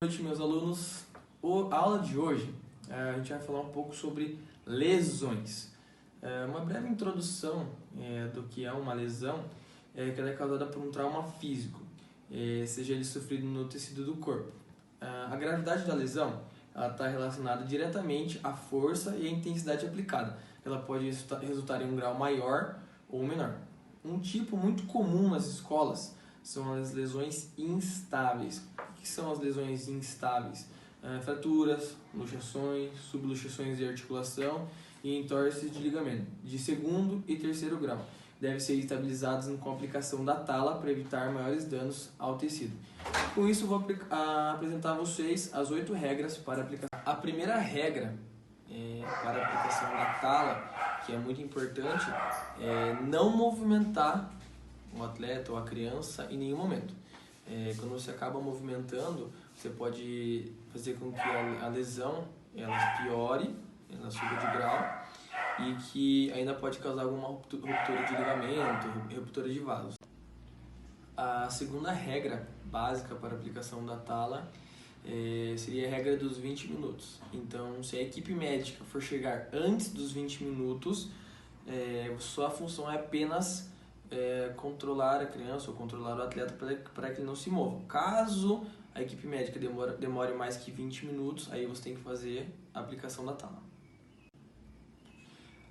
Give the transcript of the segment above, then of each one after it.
Boa noite, meus alunos. A aula de hoje a gente vai falar um pouco sobre lesões. Uma breve introdução do que é uma lesão que ela é causada por um trauma físico, seja ele sofrido no tecido do corpo. A gravidade da lesão está relacionada diretamente à força e à intensidade aplicada. Ela pode resultar em um grau maior ou menor. Um tipo muito comum nas escolas são as lesões instáveis. O que são as lesões instáveis? Fraturas, luxações, subluxações de articulação e entorses de ligamento de segundo e terceiro grau. Devem ser estabilizados com a aplicação da tala para evitar maiores danos ao tecido. Com isso, vou apresentar a vocês as 8 regras para aplicação. A primeira regra para a aplicação da tala, que é muito importante, é não movimentar o atleta ou a criança em nenhum momento. Quando você acaba movimentando, você pode fazer com que a lesão ela piore, ela suba de grau e que ainda pode causar alguma ruptura de ligamento, ruptura de vasos. A segunda regra básica para a aplicação da tala seria a regra dos 20 minutos. Então, se a equipe médica for chegar antes dos 20 minutos, sua função é apenas controlar a criança ou controlar o atleta para que ele não se mova. Caso a equipe médica demore mais que 20 minutos, aí você tem que fazer a aplicação da tala.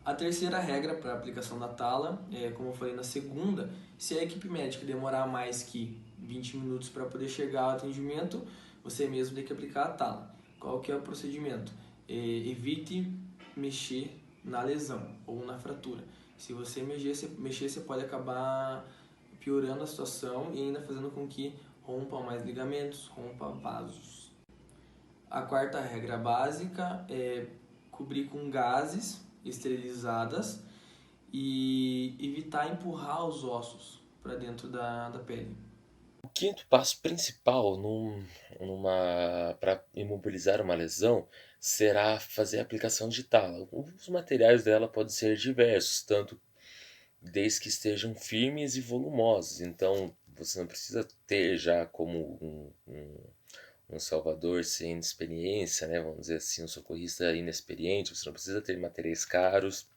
A terceira regra para a aplicação da tala, como eu falei na segunda, se a equipe médica demorar mais que 20 minutos para poder chegar ao atendimento, você mesmo tem que aplicar a tala. Qual que é o procedimento? Evite mexer na lesão ou na fratura. Se você mexer, você pode acabar piorando a situação e ainda fazendo com que rompa mais ligamentos, rompa vasos. A quarta regra básica é cobrir com gases esterilizadas e evitar empurrar os ossos para dentro da pele. O quinto passo principal para imobilizar uma lesão será fazer a aplicação de tala. Os materiais dela podem ser diversos, tanto desde que estejam firmes e volumosos. Então você não precisa ter já como um salvador sem experiência, né? Vamos dizer assim, um socorrista inexperiente. Você não precisa ter materiais caros,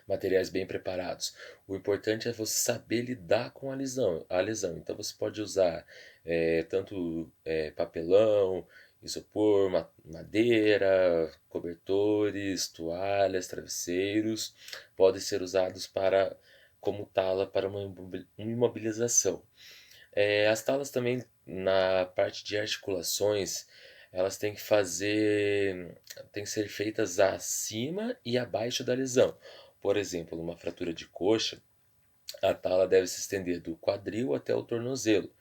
materiais bem preparados. O importante é você saber lidar com a lesão. Então você pode usar tanto papelão, isopor, madeira, cobertores, toalhas, travesseiros, podem ser usados como tala para uma imobilização. As talas também na parte de articulações, elas têm que ser feitas acima e abaixo da lesão. Por exemplo, numa fratura de coxa, a tala deve se estender do quadril até o tornozelo,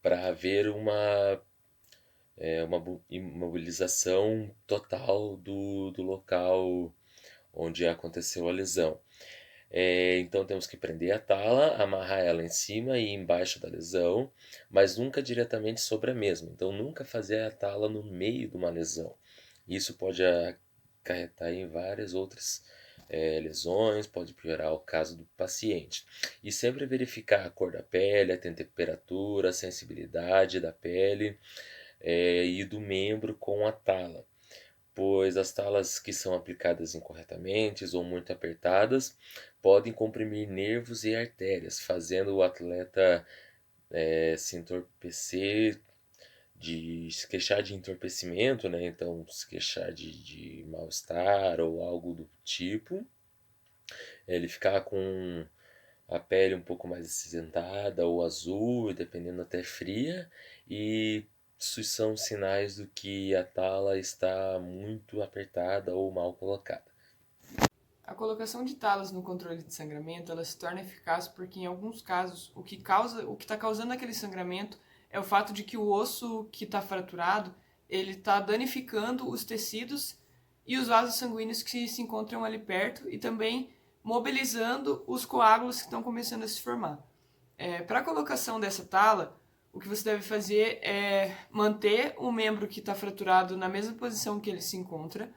para haver uma imobilização total do local onde aconteceu a lesão. Então temos que prender a tala, amarrar ela em cima e embaixo da lesão, mas nunca diretamente sobre a mesma. Então nunca fazer a tala no meio de uma lesão. Isso pode acarretar em várias outras lesões, pode piorar o caso do paciente. E sempre verificar a cor da pele, a temperatura, a sensibilidade da pele e do membro com a tala, pois as talas que são aplicadas incorretamente ou muito apertadas podem comprimir nervos e artérias, fazendo o atleta se entorpecer, de se queixar de entorpecimento, né? Então se queixar de mal-estar ou algo do tipo, ele ficar com a pele um pouco mais acinzentada ou azul, dependendo até fria, e isso são sinais do que a tala está muito apertada ou mal colocada. A colocação de talas no controle de sangramento ela se torna eficaz porque, em alguns casos, o que está causando aquele sangramento é o fato de que o osso que está fraturado ele está danificando os tecidos e os vasos sanguíneos que se encontram ali perto e também mobilizando os coágulos que estão começando a se formar. Para a colocação dessa tala, o que você deve fazer é manter o membro que está fraturado na mesma posição que ele se encontra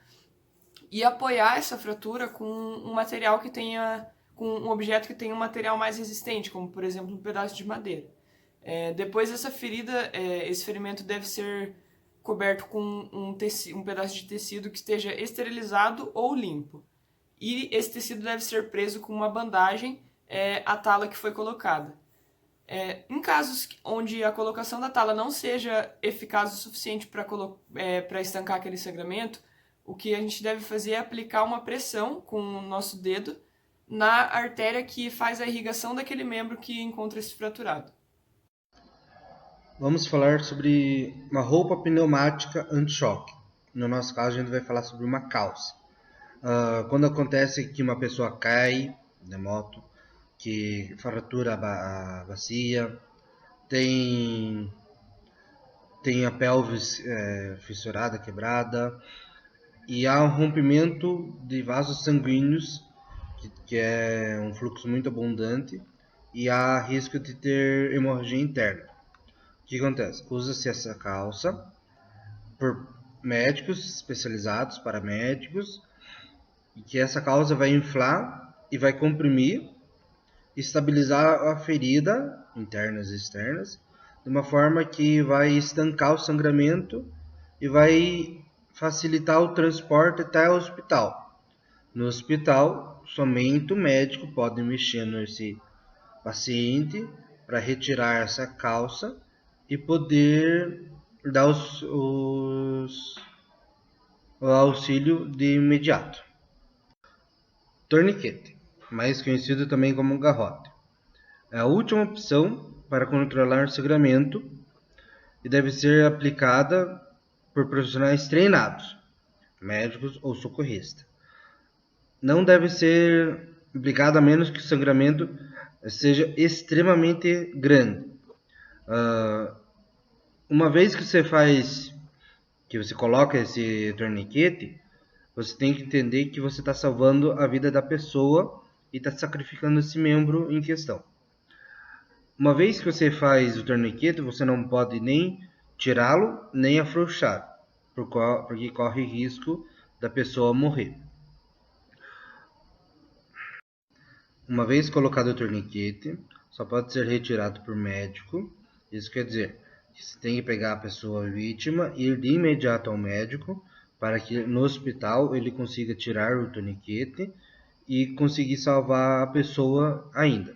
e apoiar essa fratura com um material que tenha, com um objeto que tenha um material mais resistente, como por exemplo um pedaço de madeira. Depois dessa ferida, esse ferimento deve ser coberto com um pedaço de tecido que esteja esterilizado ou limpo. E esse tecido deve ser preso com uma bandagem à tala que foi colocada. Em casos onde a colocação da tala não seja eficaz o suficiente para estancar aquele sangramento, o que a gente deve fazer é aplicar uma pressão com o nosso dedo na artéria que faz a irrigação daquele membro que encontra-se fraturado. Vamos falar sobre uma roupa pneumática anti-choque. No nosso caso, a gente vai falar sobre uma calça. Quando acontece que uma pessoa cai de moto, que fratura a bacia, tem a pelvis fissurada, quebrada, e há um rompimento de vasos sanguíneos, que é um fluxo muito abundante, e há risco de ter hemorragia interna. O que acontece? Usa-se essa calça por médicos especializados, paramédicos, e que essa calça vai inflar e vai comprimir, estabilizar a ferida, internas e externas, de uma forma que vai estancar o sangramento e vai facilitar o transporte até o hospital. No hospital, somente o médico pode mexer nesse paciente para retirar essa calça e poder dar o auxílio de imediato. Torniquete, mais conhecido também como garrote, é a última opção para controlar o sangramento e deve ser aplicada por profissionais treinados, médicos ou socorristas. Não deve ser aplicada a menos que o sangramento seja extremamente grande. Uma vez que você coloca esse torniquete, você tem que entender que você está salvando a vida da pessoa e está sacrificando esse membro em questão. Uma vez que você faz o torniquete, você não pode nem tirá-lo, nem afrouxar, porque corre risco da pessoa morrer. Uma vez colocado o torniquete, só pode ser retirado por médico. Isso quer dizer que você tem que pegar a pessoa vítima e ir de imediato ao médico para que no hospital ele consiga tirar o torniquete e conseguir salvar a pessoa ainda.